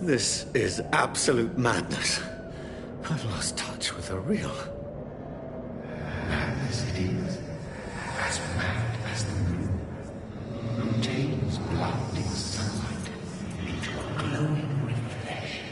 This is absolute madness. I've lost touch with the real. Madness it is, as mad as the moon, who takes blinding sunlight into a glowing reflection.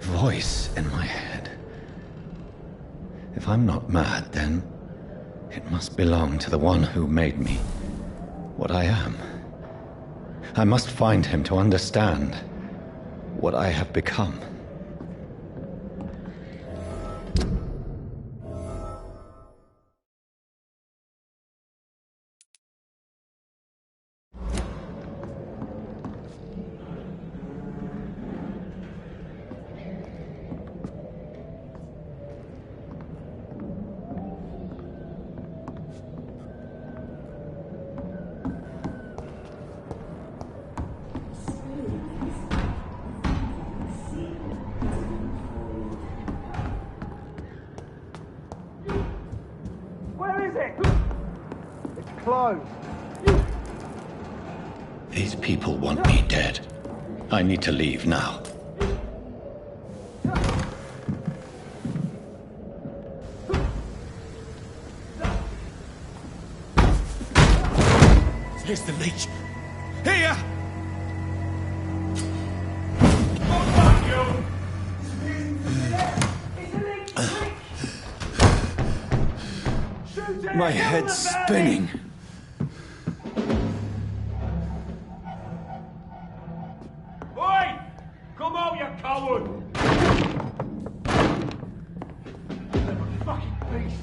Voice in my head. If I'm not mad, then it must belong to the one who made me what I am. I must find him to understand what I have become. These people want me dead. I need to leave now. Here's the leech. Here! My head's spinning. Oi! Come out, you coward! Fucking beasts!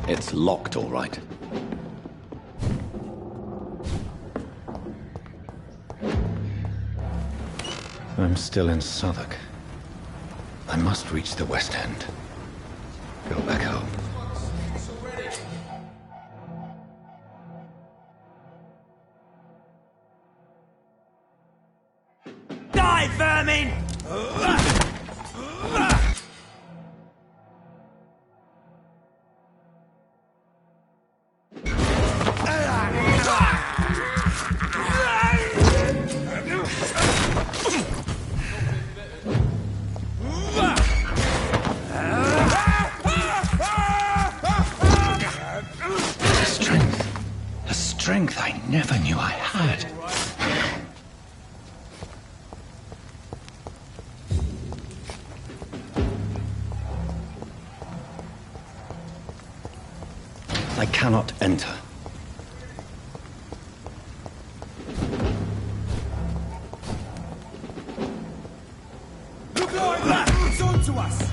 It's locked, all right. I'm still in Southwark. I must reach the West End. Go back home. Die, vermin! A strength I never knew I had. I cannot enter. It's on to us!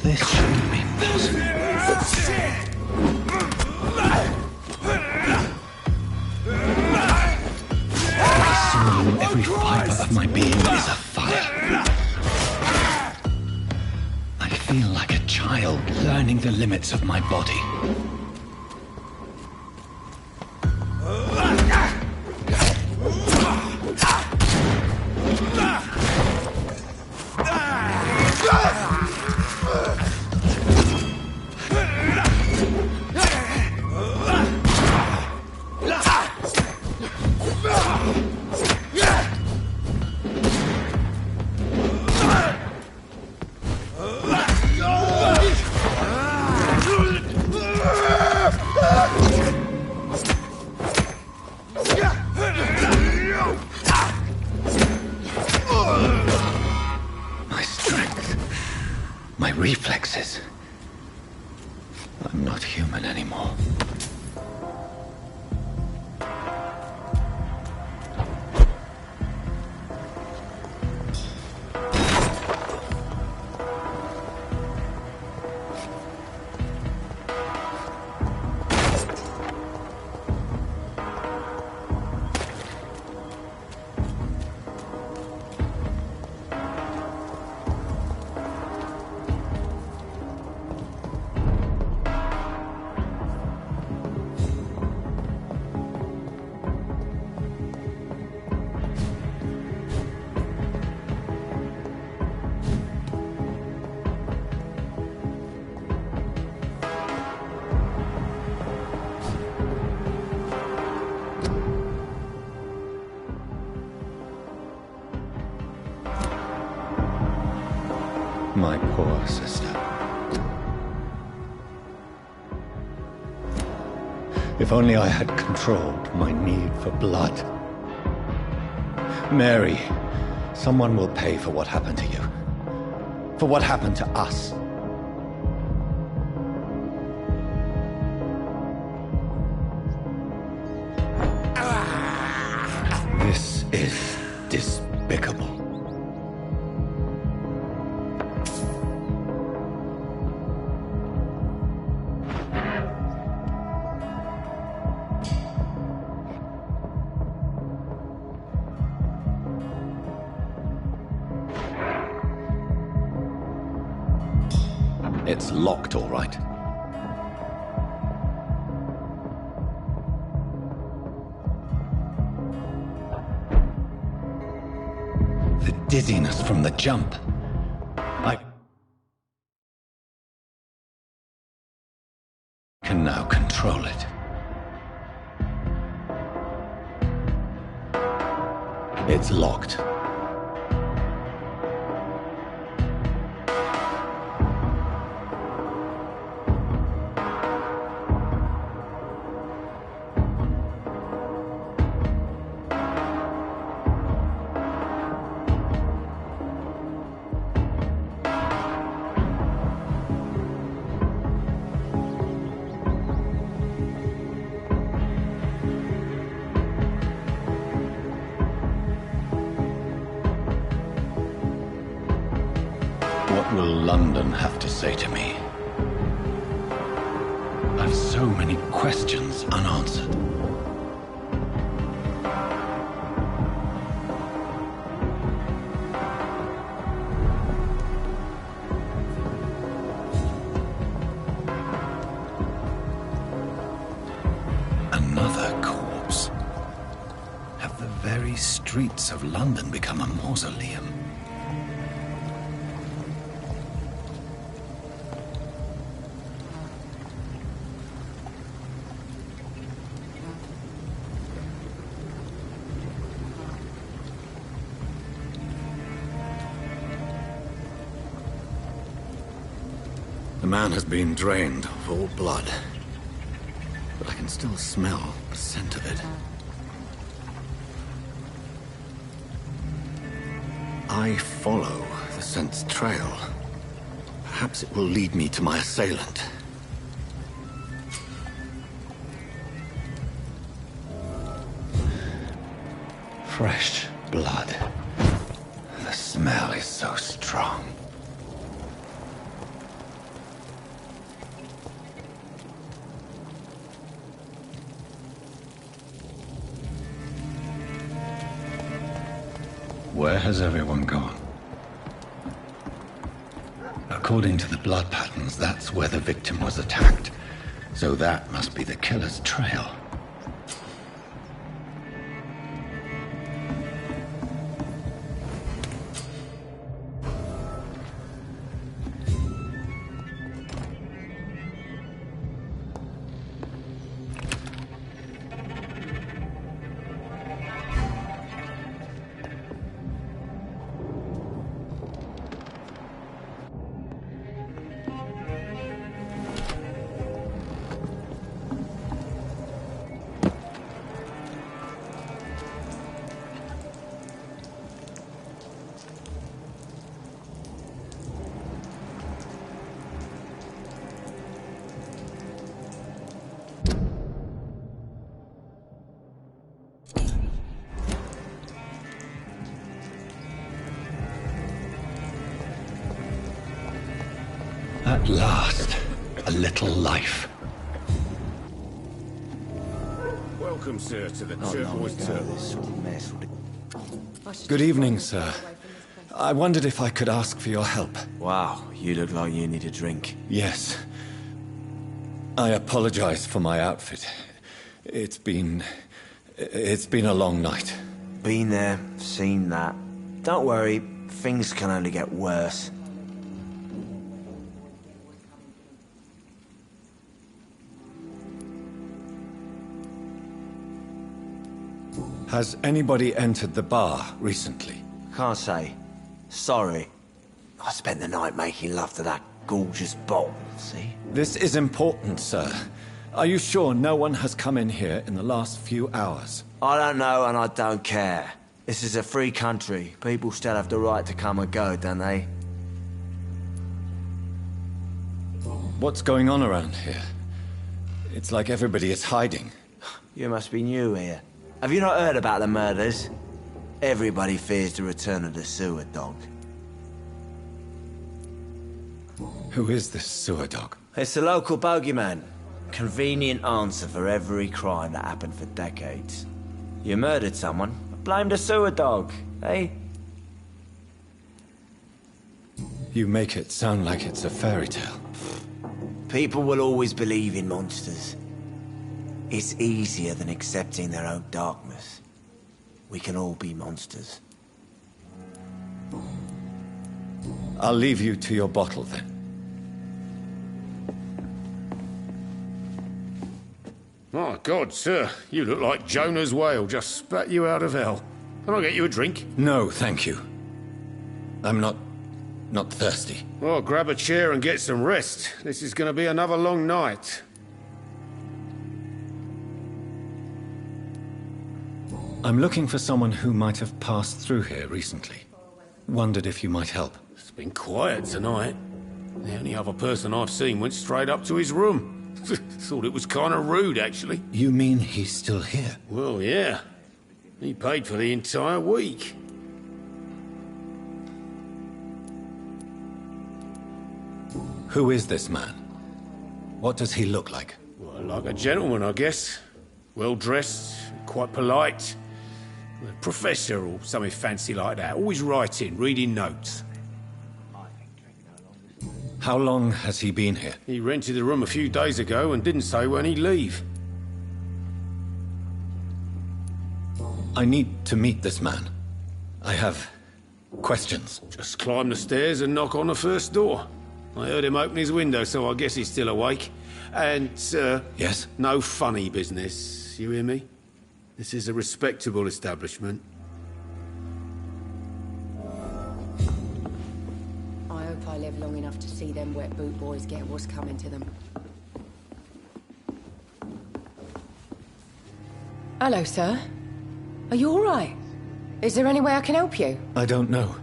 This shouldn't be possible. Every fiber of my being is afire. I feel like a child learning the limits of my body. My strength, my reflexes. I'm not human anymore. My poor sister. If only I had controlled my need for blood. Mary, someone will pay for what happened to you. For what happened to us. This is despicable. It's locked, all right. The dizziness from the jump. I can now control it. It's locked. What will London have to say to me? I've so many questions unanswered. Another corpse. Have the very streets of London become a mausoleum? The man has been drained of all blood, but I can still smell the scent of it. I follow the scent's trail. Perhaps it will lead me to my assailant. Fresh blood. The smell is so strong. Where has everyone gone? According to the blood patterns, that's where the victim was attacked. So that must be the killer's trail. At last, a little life. Welcome, sir, to the Turquoise Turtle. Good evening, sir. I wondered if I could ask for your help. Wow, you look like you need a drink. Yes. I apologize for my outfit. It's been a long night. Been there, seen that. Don't worry, things can only get worse. Has anybody entered the bar recently? Can't say. Sorry. I spent the night making love to that gorgeous bottle, see? This is important, sir. Are you sure no one has come in here in the last few hours? I don't know and I don't care. This is a free country. People still have the right to come and go, don't they? What's going on around here? It's like everybody is hiding. You must be new here. Have you not heard about the murders? Everybody fears the return of the sewer dog. Who is this sewer dog? It's the local bogeyman. Convenient answer for every crime that happened for decades. You murdered someone, blame the sewer dog, eh? You make it sound like it's a fairy tale. People will always believe in monsters. It's easier than accepting their own darkness. We can all be monsters. I'll leave you to your bottle then. My God, sir, you look like Jonah's whale just spat you out of hell. Can I get you a drink? No, thank you. I'm not thirsty. Well, grab a chair and get some rest. This is going to be another long night. I'm looking for someone who might have passed through here recently. Wondered if you might help. It's been quiet tonight. The only other person I've seen went straight up to his room. Thought it was kind of rude, actually. You mean he's still here? Well, yeah. He paid for the entire week. Who is this man? What does he look like? Well, like a gentleman, I guess. Well-dressed, quite polite. A professor or something fancy like that. Always writing, reading notes. How long has he been here? He rented the room a few days ago and didn't say when he'd leave. I need to meet this man. I have questions. Just climb the stairs and knock on the first door. I heard him open his window, so I guess he's still awake. And, Yes? no funny business, you hear me? This is a respectable establishment. I hope I live long enough to see them wet boot boys get what's coming to them. Hello, sir. Are you all right? Is there any way I can help you? I don't know.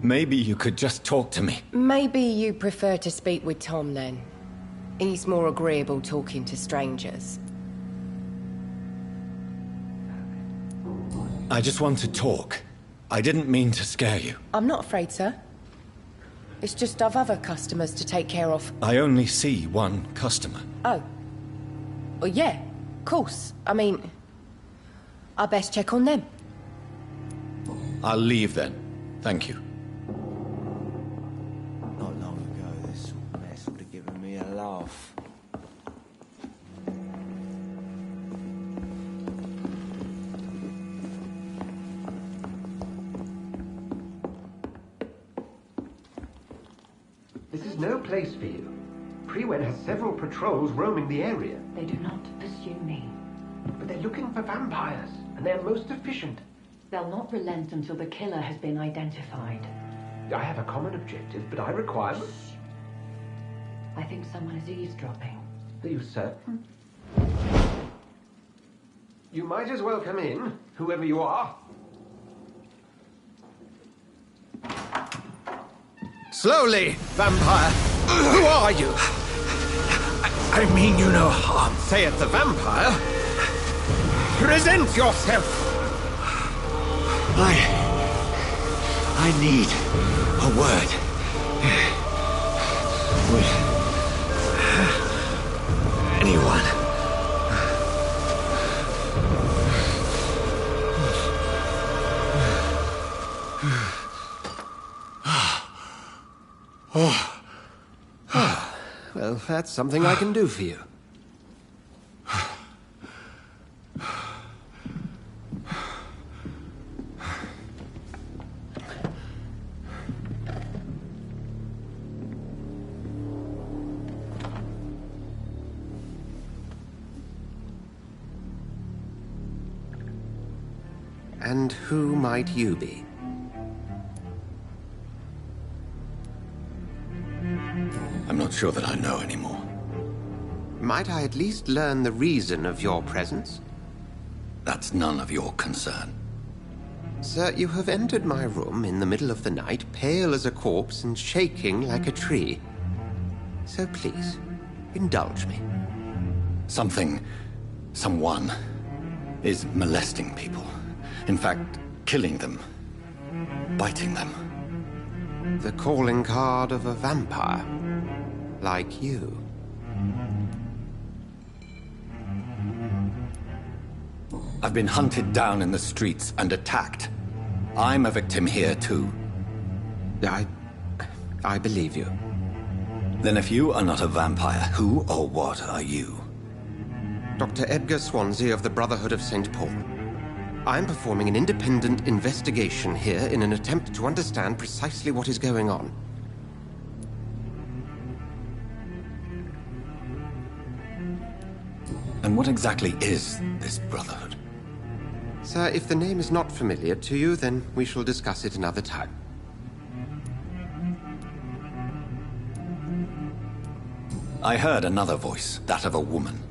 Maybe you could just talk to me. Maybe you prefer to speak with Tom, then. He's more agreeable talking to strangers. I just want to talk. I didn't mean to scare you. I'm not afraid, sir. It's just I've other customers to take care of. I only see one customer. Oh. Well, yeah, of course. I mean, I best check on them. I'll leave then. Thank you. Not long ago, this sort of mess would have given me a laugh. This is no place for you. Prewen has several patrols roaming the area, They do not pursue me. but they're looking for vampires, and they're most efficient. They'll not relent until the killer has been identified. I have a common objective, but I require... I think someone is eavesdropping. Are you certain? You might as well come in, whoever you are. Slowly, vampire! Who are you? I mean you no harm. Saith the vampire. Present yourself! I need a word. With anyone. Well, that's something I can do for you. And who might you be? I'm not sure that I know anymore. Might I at least learn the reason of your presence? That's none of your concern. Sir, you have entered my room in the middle of the night, pale as a corpse and shaking like a tree. So please, indulge me. Someone is molesting people. In fact, killing them. Biting them. The calling card of a vampire. Like you. I've been hunted down in the streets and attacked. I'm a victim here too. I believe you. Then if you are not a vampire, who or what are you? Dr. Edgar Swansea of the Brotherhood of St. Paul. I'm performing an independent investigation here in an attempt to understand precisely what is going on. And what exactly is this Brotherhood? Sir, if the name is not familiar to you, then we shall discuss it another time. I heard another voice, that of a woman.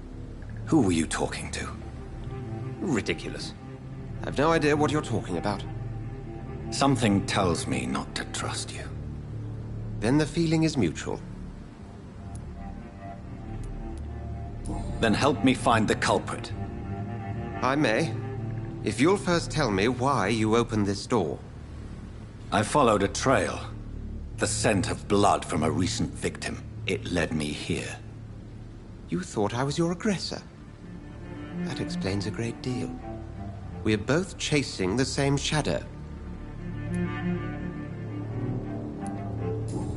Who were you talking to? Ridiculous. I've no idea what you're talking about. Something tells me not to trust you. Then the feeling is mutual. Then help me find the culprit. I may. If you'll first tell me why you opened this door. I followed a trail. The scent of blood from a recent victim. It led me here. You thought I was your aggressor? That explains a great deal. We're both chasing the same shadow.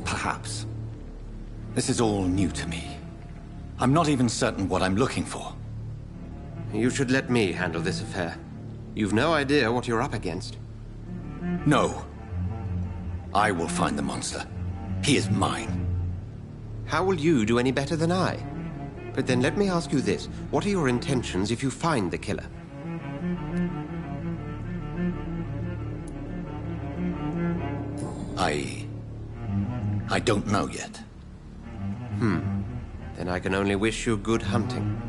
Perhaps. This is all new to me. I'm not even certain what I'm looking for. You should let me handle this affair. You've no idea what you're up against. No. I will find the monster. He is mine. How will you do any better than I? But then let me ask you this. What are your intentions if you find the killer? I don't know yet. Then I can only wish you good hunting.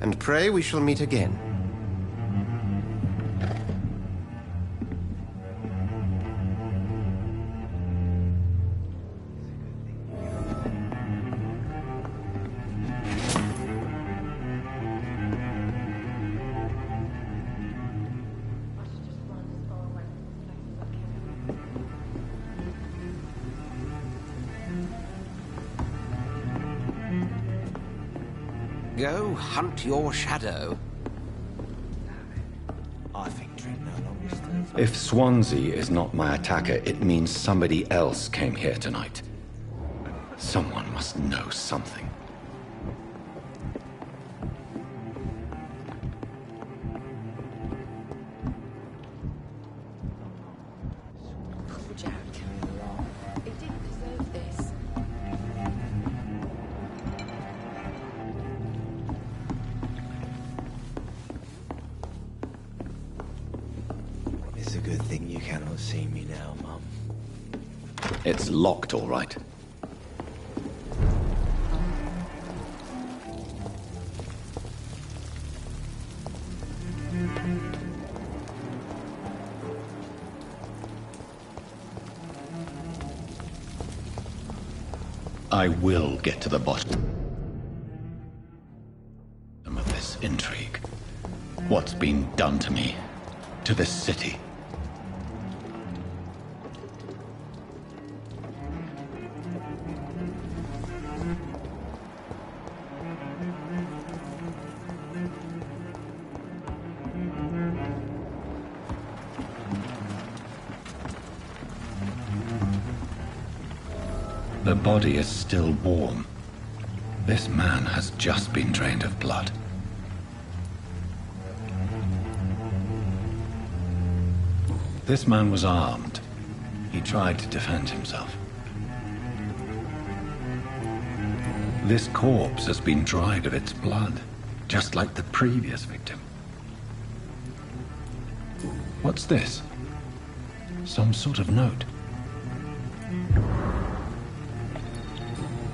And pray we shall meet again. Go hunt your shadow. I think Trent no longer stands. If Swansea is not my attacker, it means somebody else came here tonight. Someone must know something. Poor Jack. He didn't deserve this. It's a good thing you cannot see me now, Mum. It's locked, all right. I will get to the bottom of this intrigue. What's been done to me, to this city. The body is still warm. This man has just been drained of blood. This man was armed. He tried to defend himself. This corpse has been dried of its blood, just like the previous victim. What's this? Some sort of note.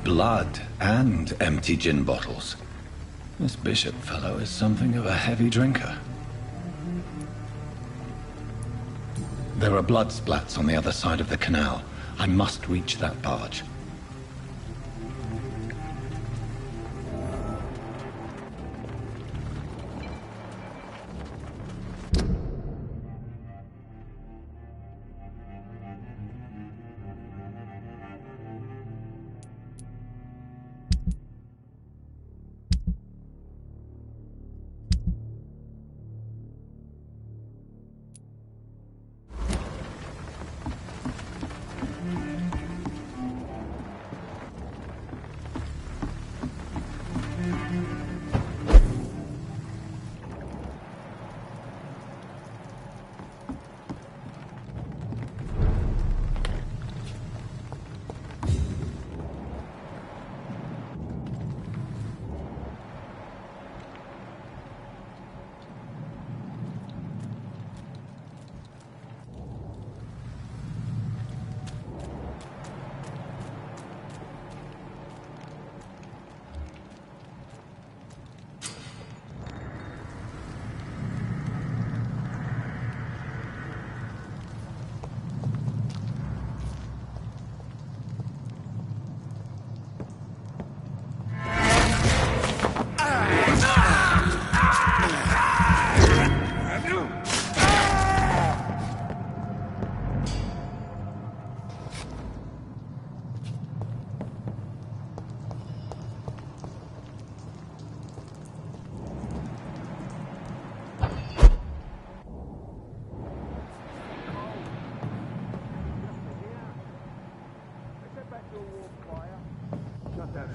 Blood and empty gin bottles. This bishop fellow is something of a heavy drinker. There are blood splats on the other side of the canal. I must reach that barge.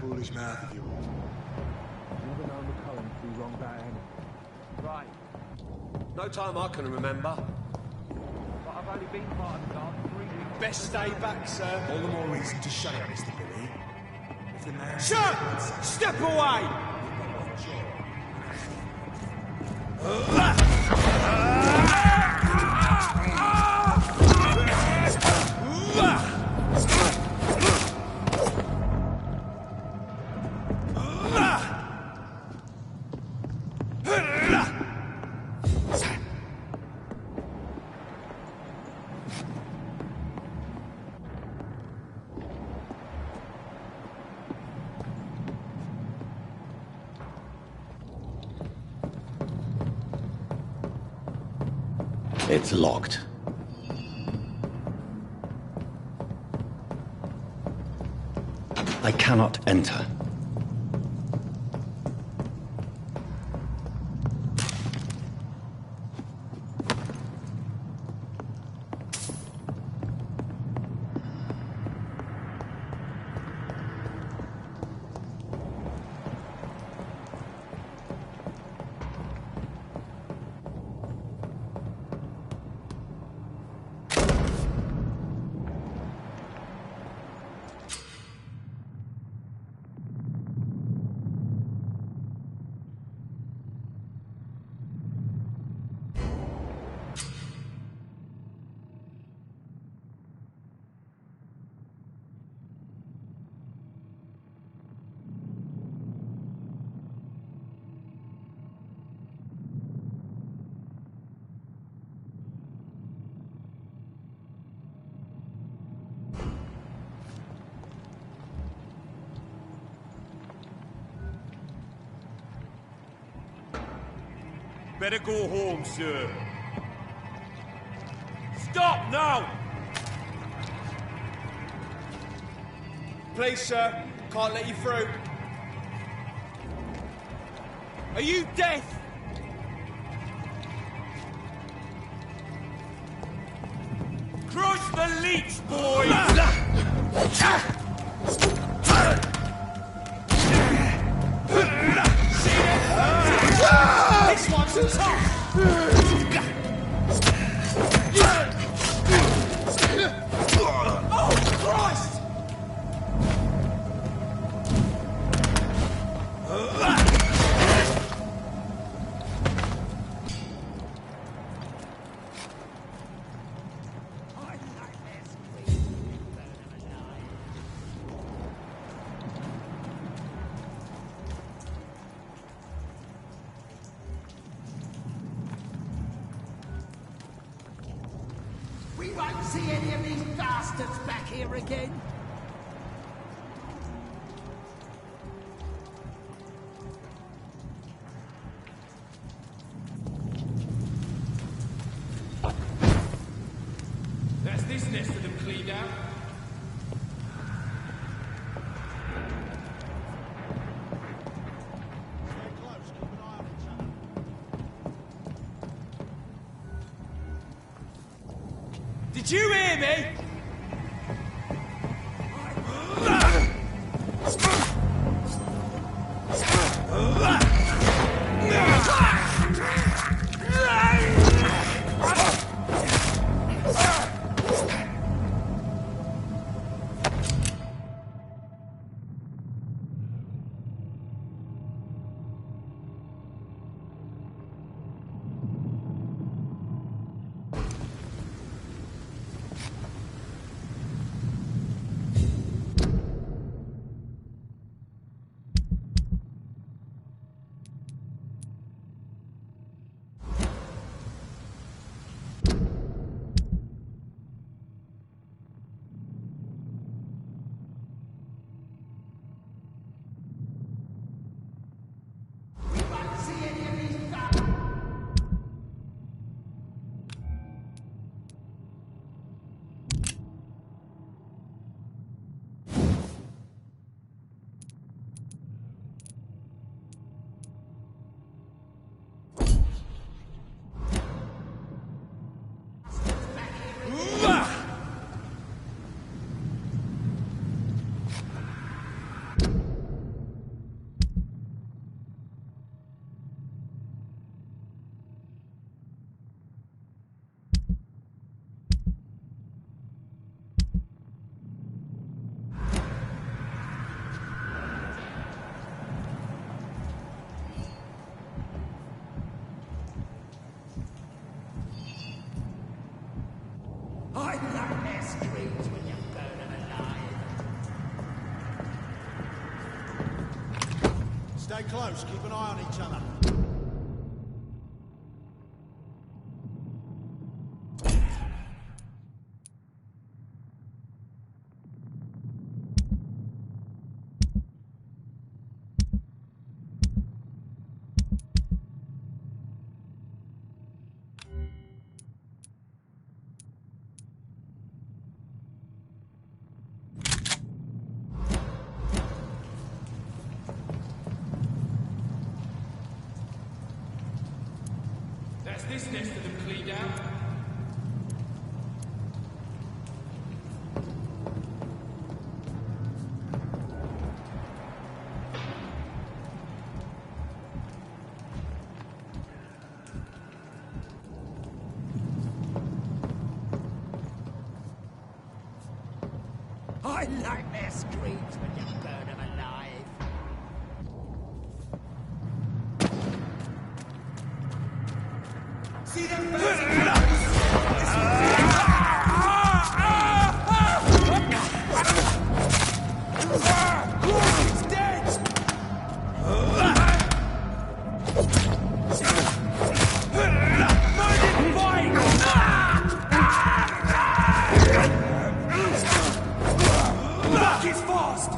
foolish mouth of yours. Never known the Cullen to be wrong about anything. Right. No time I can remember. But I've only been part of the guard for 3 weeks. Best stay back, sir. All the more reason to shut up, Mr. Billy. If the man... Shut! Step away! It's locked. I cannot enter. Better go home, sir. Stop now! Please, sir. Can't let you through. Are you deaf? Crush the leech, boys! This one's tough! Oh, Christ! We won't see any of these bastards back here again. That's this nest of them cleaned out. Did you hear me? I like their screams when you burn them alive. Stay close, keep an eye on each other. That's this nest of them cleaned out. I like their screams when you burn them alive. See them It's dead! Mind it, fight! Back is fast!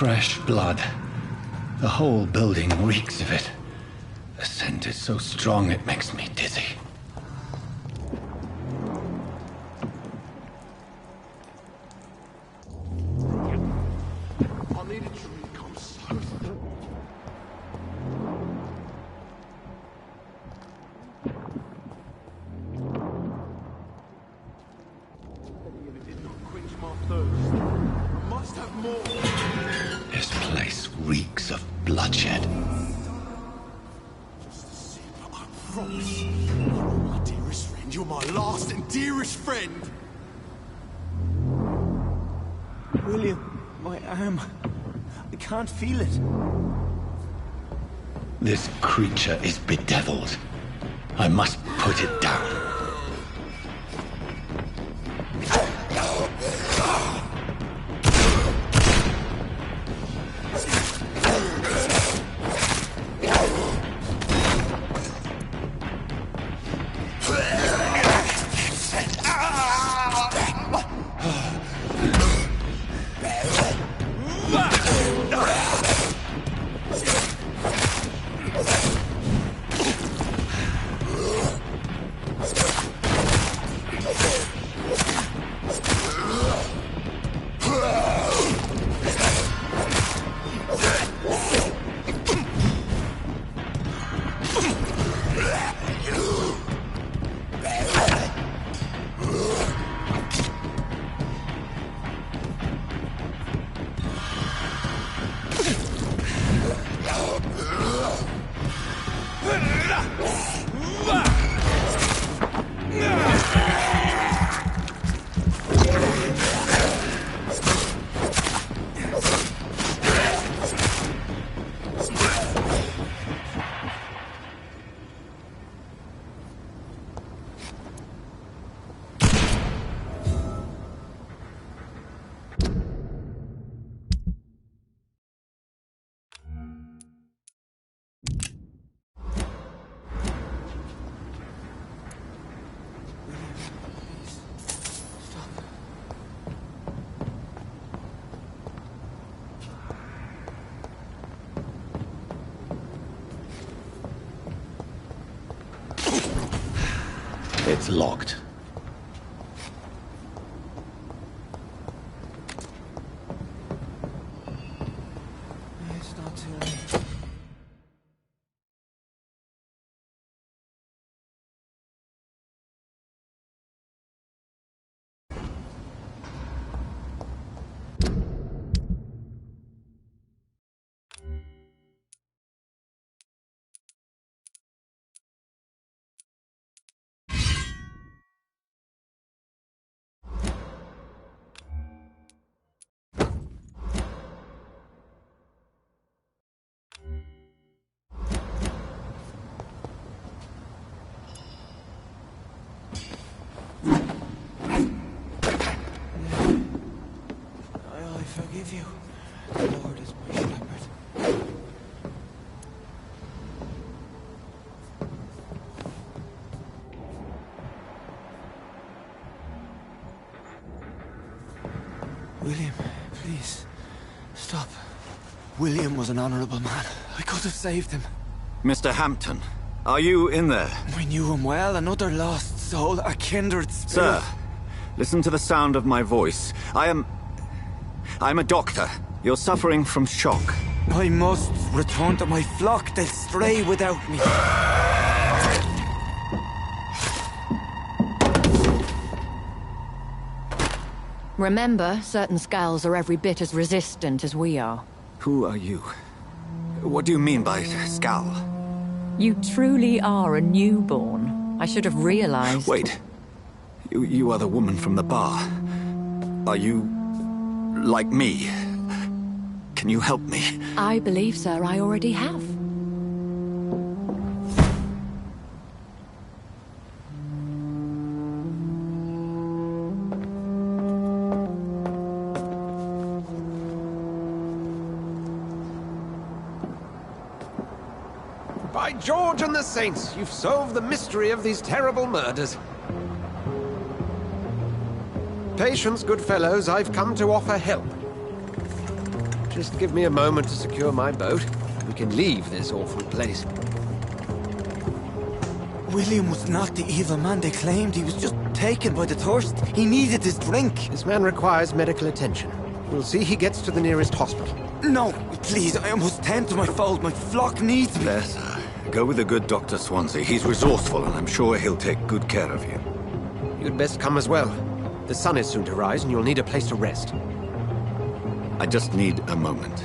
Fresh blood. The whole building reeks of it. The scent is so strong it makes me dizzy. I need a drink, I'm so thirsty. It did not quench my thirst. I must have more. This place reeks of bloodshed. Just a sip, I promise. You're my dearest friend. You're my last and dearest friend. William, my arm. I can't feel it. This creature is bedeviled. I must put it down. It's locked. It's not too late. I forgive you. The Lord is my shepherd. William, please, stop. William was an honorable man. I could have saved him. Mr. Hampton, are you in there? I knew him well, another lost soul, a kindred spirit. Sir, listen to the sound of my voice. I'm a doctor. You're suffering from shock. I must return to my flock. They'll stray without me. Remember, certain skulls are every bit as resistant as we are. Who are you? What do you mean by skull? You truly are a newborn. I should have realized. Wait. You are the woman from the bar. Are you like me? Can you help me? I believe, sir, I already have. By George and the Saints, you've solved the mystery of these terrible murders. Patience, good fellows, I've come to offer help. Just give me a moment to secure my boat. We can leave this awful place. William was not the evil man they claimed. He was just taken by the thirst. He needed his drink. This man requires medical attention. We'll see he gets to the nearest hospital. No, please, I must tend to my fold. My flock needs me. There, sir. Go with the good Dr. Swansea. He's resourceful, and I'm sure he'll take good care of you. You'd best come as well. The sun is soon to rise, and you'll need a place to rest. I just need a moment.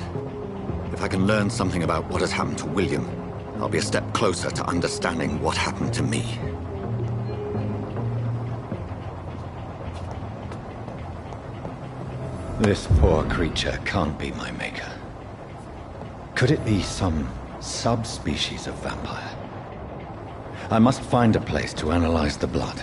If I can learn something about what has happened to William, I'll be a step closer to understanding what happened to me. This poor creature can't be my maker. Could it be some subspecies of vampire? I must find a place to analyze the blood.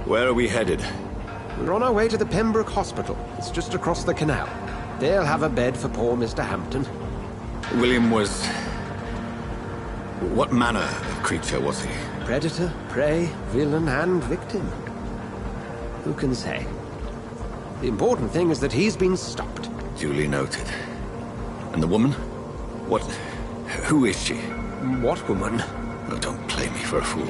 Where are we headed? We're on our way to the Pembroke Hospital. It's just across the canal. They'll have a bed for poor Mr. Hampton. William was... What manner of creature was he? Predator, prey, villain, and victim. Who can say? The important thing is that he's been stopped. Duly noted. And the woman? What... Who is she? What woman? Oh, don't play me for a fool.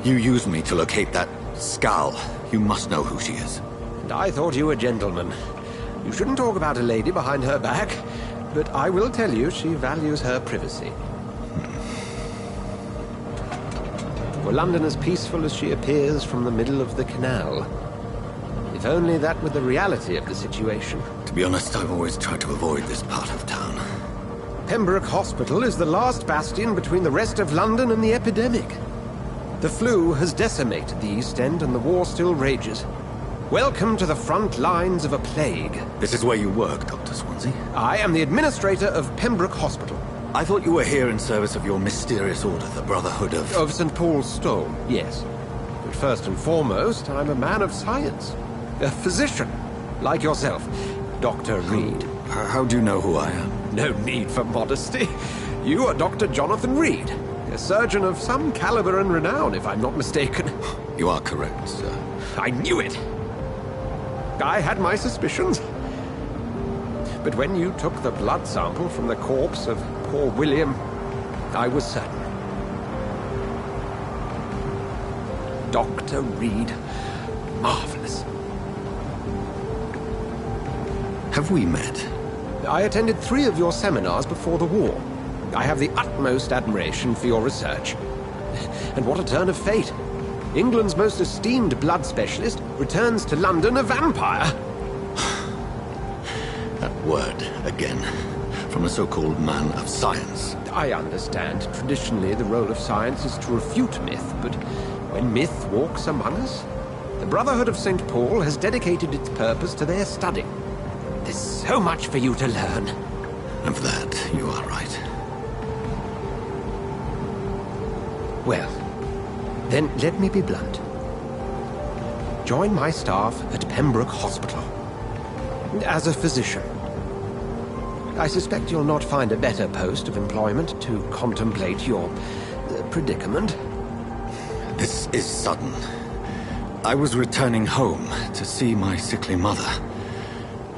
You used me to locate that skull. You must know who she is. And I thought you a gentleman. You shouldn't talk about a lady behind her back, but I will tell you she values her privacy. For London as peaceful as she appears from the middle of the canal. If only that were the reality of the situation. To be honest, I've always tried to avoid this part of town. Pembroke Hospital is the last bastion between the rest of London and the epidemic. The flu has decimated the East End and the war still rages. Welcome to the front lines of a plague. This is where you work, Dr. Swansea? I am the administrator of Pembroke Hospital. I thought you were here in service of your mysterious order, the Brotherhood of... Of St. Paul's Stone, yes. But first and foremost, I'm a man of science. A physician, like yourself, Dr. Reed. How do you know who I am? No need for modesty. You are Dr. Jonathan Reed. A surgeon of some caliber and renown, if I'm not mistaken. You are correct, sir. I knew it! I had my suspicions. But when you took the blood sample from the corpse of poor William, I was certain. Dr. Reed. Marvelous. Have we met? I attended 3 of your seminars before the war. I have the utmost admiration for your research. And what a turn of fate. England's most esteemed blood specialist returns to London a vampire. That word, again. From a so-called man of science. I understand. Traditionally, the role of science is to refute myth, but when myth walks among us, the Brotherhood of St. Paul has dedicated its purpose to their study. There's so much for you to learn. And for that, you are right. Well, then let me be blunt. Join my staff at Pembroke Hospital. As a physician. I suspect you'll not find a better post of employment to contemplate your predicament. This is sudden. I was returning home to see my sickly mother.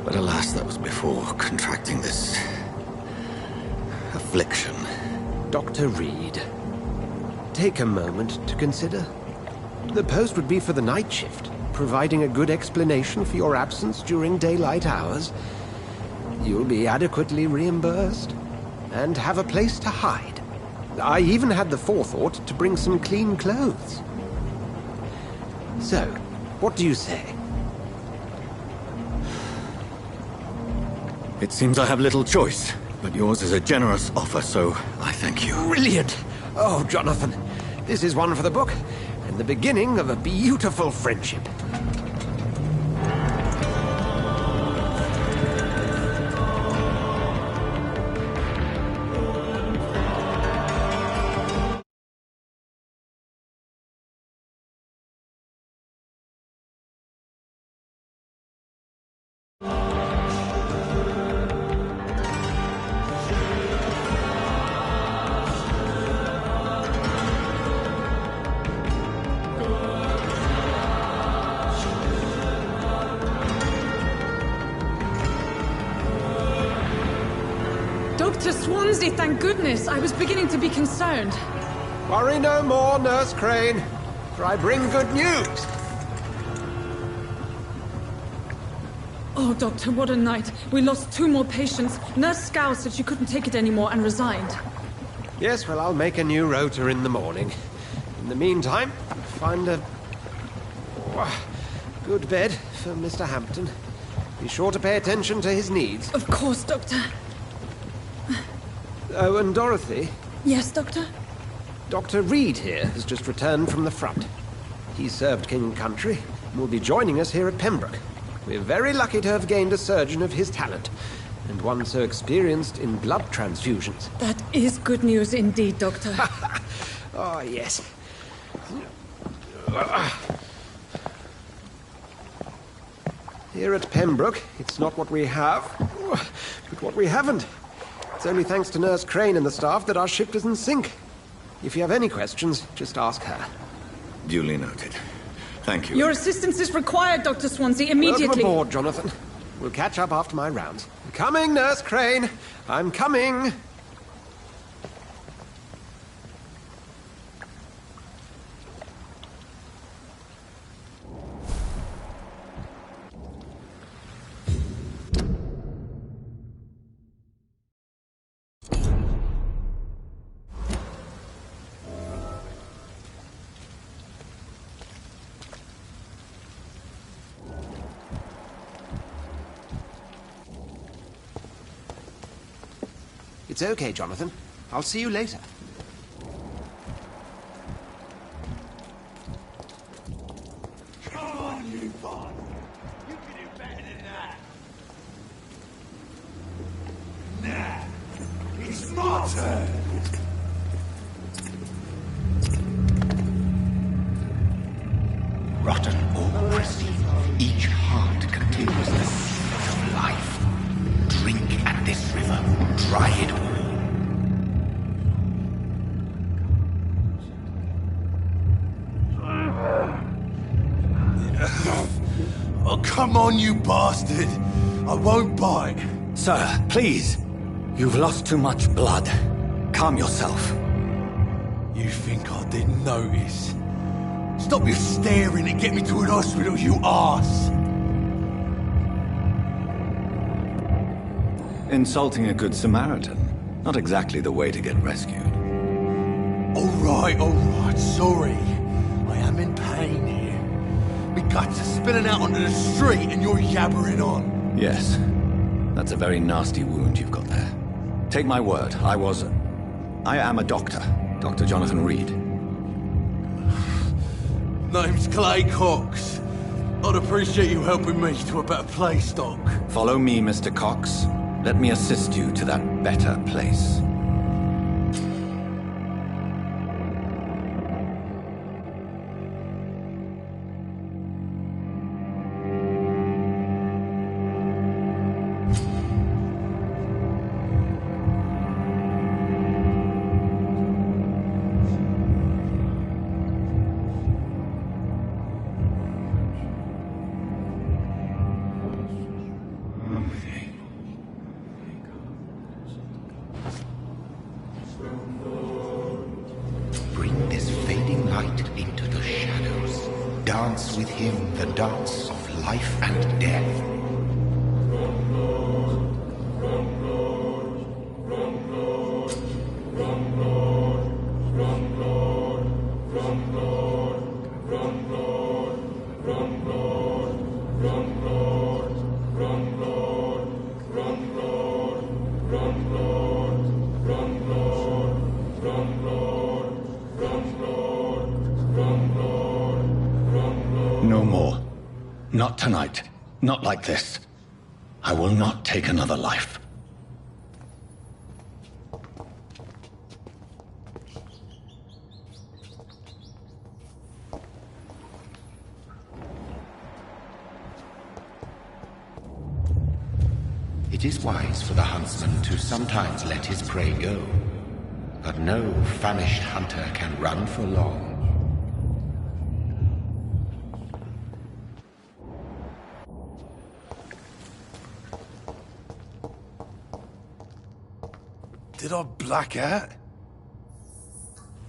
But alas, that was before contracting this... affliction. Dr. Reed, take a moment to consider. The post would be for the night shift, providing a good explanation for your absence during daylight hours. You'll be adequately reimbursed, and have a place to hide. I even had the forethought to bring some clean clothes. So, what do you say? It seems I have little choice, but yours is a generous offer, so I thank you. Brilliant! Oh, Jonathan, This is one for the book, and the beginning of a beautiful friendship. Dr. Swansea, thank goodness. I was beginning to be concerned. Worry no more, Nurse Crane, for I bring good news. Oh, Doctor, what a night. We lost 2 more patients. Nurse Scow said she couldn't take it anymore and resigned. Yes, well, I'll make a new rota in the morning. In the meantime, find a good bed for Mr. Hampton. Be sure to pay attention to his needs. Of course, Doctor. Oh, and Dorothy? Yes, Doctor? Dr. Reed here has just returned from the front. He served King and Country and will be joining us here at Pembroke. We're very lucky to have gained a surgeon of his talent, and one so experienced in blood transfusions. That is good news indeed, Doctor. Oh, yes. Here at Pembroke, it's not what we have, but what we haven't. It's only thanks to Nurse Crane and the staff that our ship doesn't sink. If you have any questions, just ask her. Duly noted. Thank you. Your assistance is required, Dr. Swansea, immediately. Welcome aboard, Jonathan. We'll catch up after my rounds. Coming, Nurse Crane. I'm coming. It's okay, Jonathan. I'll see you later. Come on, you bud. You can do better than that. Nah, it's my turn. Rotten or pristine, each heart contains the seeds of life. Drink at this river, try it all. Oh, come on, you bastard! I won't bite. Sir, please. You've lost too much blood. Calm yourself. You think I didn't notice? Stop your staring and get me to an hospital, you arse! Insulting a good Samaritan. Not exactly the way to get rescued. All right, sorry. I am in pain here. Me guts are spilling out onto the street and you're yabbering on. Yes. That's a very nasty wound you've got there. Take my word, I am a doctor. Dr. Jonathan Reed. Name's Clay Cox. I'd appreciate you helping me to a better place, Doc. Follow me, Mr. Cox. Let me assist you to that better place. Bring this fading light into the shadows. Dance with him the dance of life and death. Run, Lord. No more. Not tonight. Not like this. I will not take another life. It is wise for the huntsman to sometimes let his prey go, but no famished hunter can run for long. Did I black out?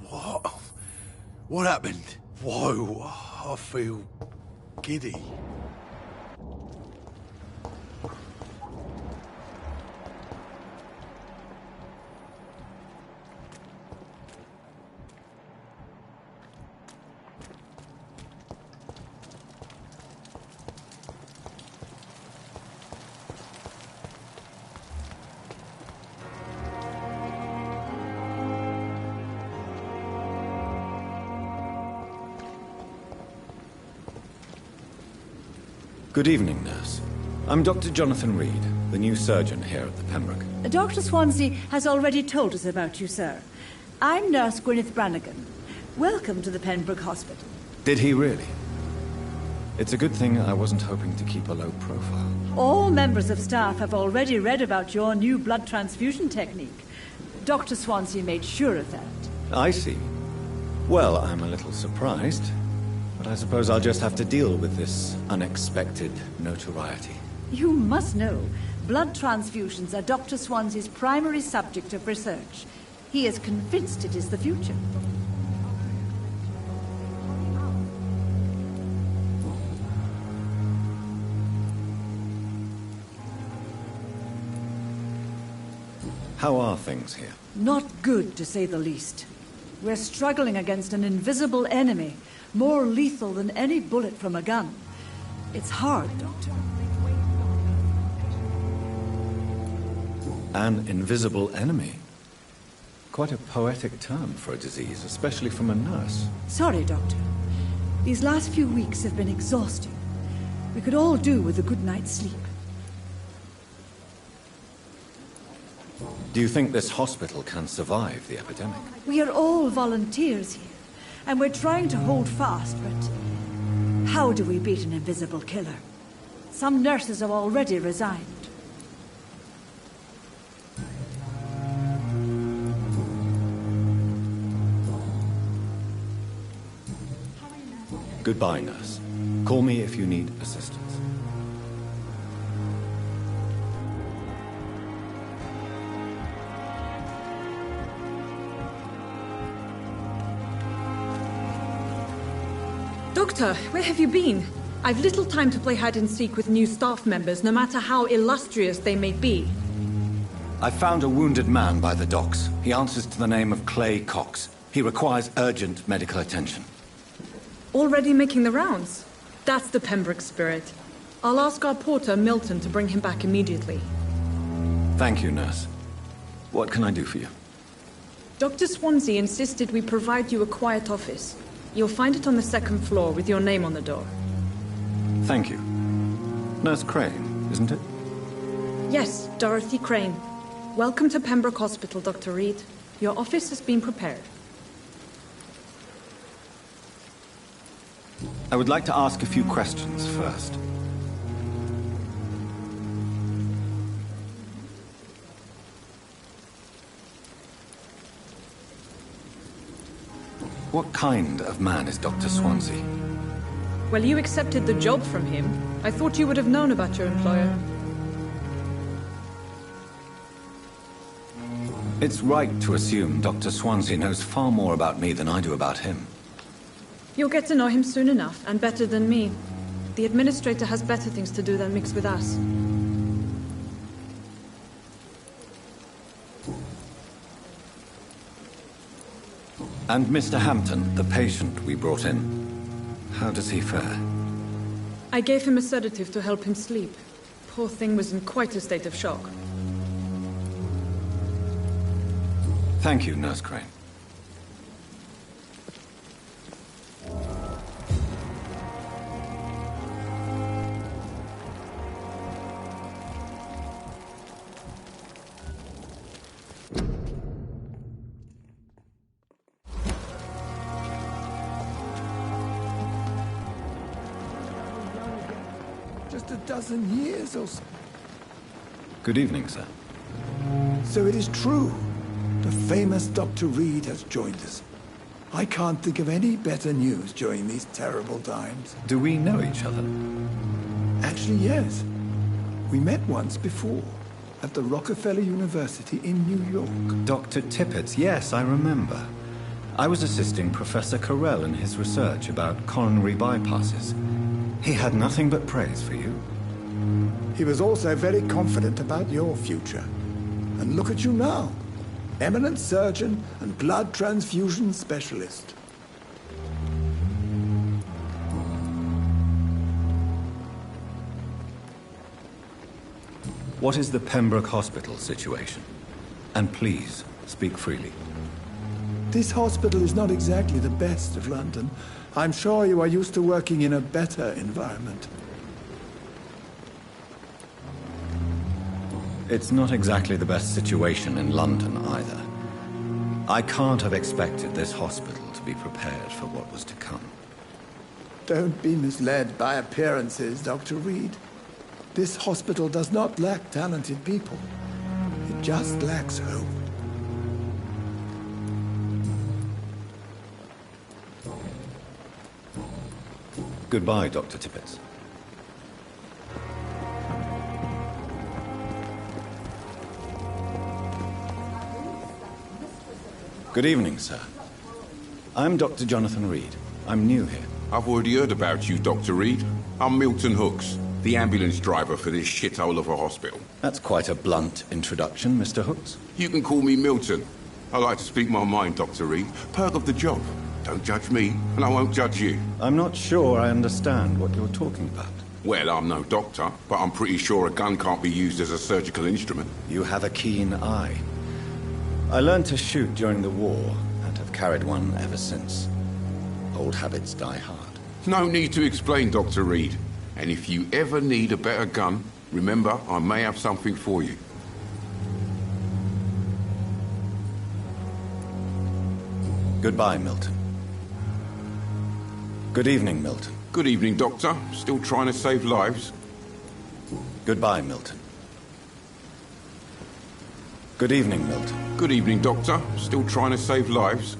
What? What happened? Whoa, I feel giddy. Good evening, nurse. I'm Dr. Jonathan Reed, the new surgeon here at the Pembroke. Dr. Swansea has already told us about you, sir. I'm Nurse Gwyneth Brannigan. Welcome to the Pembroke Hospital. Did he really? It's a good thing I wasn't hoping to keep a low profile. All members of staff have already read about your new blood transfusion technique. Dr. Swansea made sure of that. I see. Well, I'm a little surprised, but I suppose I'll just have to deal with this unexpected notoriety. You must know, blood transfusions are Dr. Swansea's primary subject of research. He is convinced it is the future. How are things here? Not good, to say the least. We're struggling against an invisible enemy, more lethal than any bullet from a gun. It's hard, Doctor. An invisible enemy? Quite a poetic term for a disease, especially from a nurse. Sorry, Doctor. These last few weeks have been exhausting. We could all do with a good night's sleep. Do you think this hospital can survive the epidemic? We are all volunteers here, and we're trying to hold fast, but how do we beat an invisible killer? Some nurses have already resigned. Goodbye, nurse. Call me if you need assistance. Doctor, where have you been? I've little time to play hide and seek with new staff members, no matter how illustrious they may be. I found a wounded man by the docks. He answers to the name of Clay Cox. He requires urgent medical attention. Already making the rounds? That's the Pembroke spirit. I'll ask our porter, Milton, to bring him back immediately. Thank you, nurse. What can I do for you? Dr. Swansea insisted we provide you a quiet office. You'll find it on the second floor with your name on the door. Thank you. Nurse Crane, isn't it? Yes, Dorothy Crane. Welcome to Pembroke Hospital, Dr. Reed. Your office has been prepared. I would like to ask a few questions first. What kind of man is Dr. Swansea? Well, you accepted the job from him. I thought you would have known about your employer. It's right to assume Dr. Swansea knows far more about me than I do about him. You'll get to know him soon enough, and better than me. The administrator has better things to do than mix with us. And Mr. Hampton, the patient we brought in, how does he fare? I gave him a sedative to help him sleep. Poor thing was in quite a state of shock. Thank you, Nurse Crane. just a dozen years or so. Good evening, sir. So it is true. The famous Dr. Reed has joined us. I can't think of any better news during these terrible times. Do we know each other? Actually, yes. We met once before, at the Rockefeller University in New York. Dr. Tippett, yes, I remember. I was assisting Professor Carell in his research about coronary bypasses. He had nothing but praise for you. He was also very confident about your future. And look at you now. Eminent surgeon and blood transfusion specialist. What is the Pembroke Hospital situation? And please, speak freely. This hospital is not exactly the best of London. I'm sure you are used to working in a better environment. It's not exactly the best situation in London either. I can't have expected this hospital to be prepared for what was to come. Don't be misled by appearances, Dr. Reed. This hospital does not lack talented people. It just lacks hope. Goodbye, Dr. Tippett. Good evening, sir. I'm Dr. Jonathan Reed. I'm new here. I've already heard about you, Dr. Reed. I'm Milton Hooks, the ambulance driver for this shithole of a hospital. That's quite a blunt introduction, Mr. Hooks. You can call me Milton. I like to speak my mind, Dr. Reed. Perk of the job. Don't judge me, and I won't judge you. I'm not sure I understand what you're talking about. Well, I'm no doctor, but I'm pretty sure a gun can't be used as a surgical instrument. You have a keen eye. I learned to shoot during the war, and have carried one ever since. Old habits die hard. No need to explain, Dr. Reed. And if you ever need a better gun, remember, I may have something for you. Goodbye, Milton. Good evening, Milton. Good evening, Doctor. Still trying to save lives? Goodbye, Milton. Good evening, Milton. Good evening, Doctor. Still trying to save lives?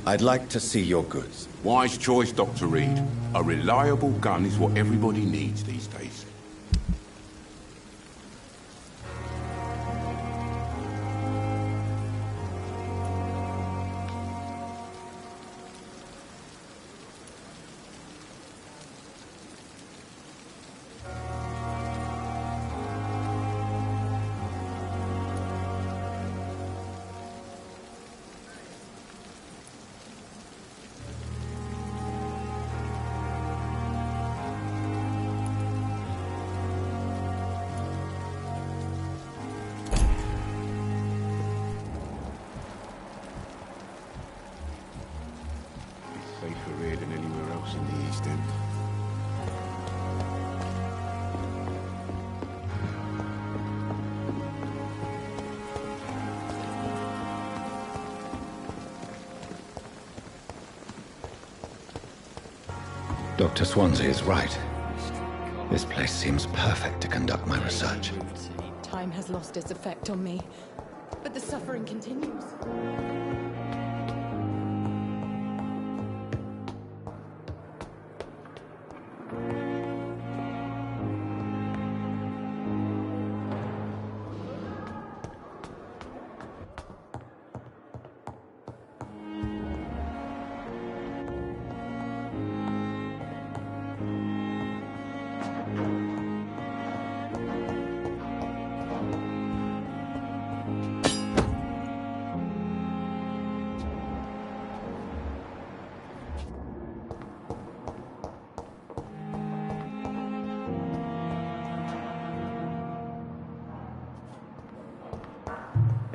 I'd like to see your goods. Wise choice, Dr. Reed. A reliable gun is what everybody needs these days. Safer here than anywhere else in the East End. Dr. Swansea is right. This place seems perfect to conduct my research. Time has lost its effect on me, but the suffering continues.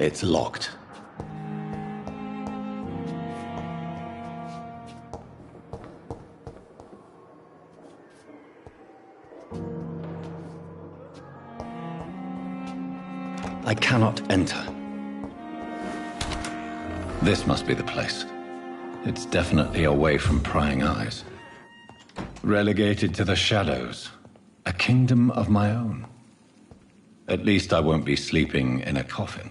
It's locked. I cannot enter. This must be the place. It's definitely away from prying eyes. Relegated to the shadows. A kingdom of my own. At least I won't be sleeping in a coffin.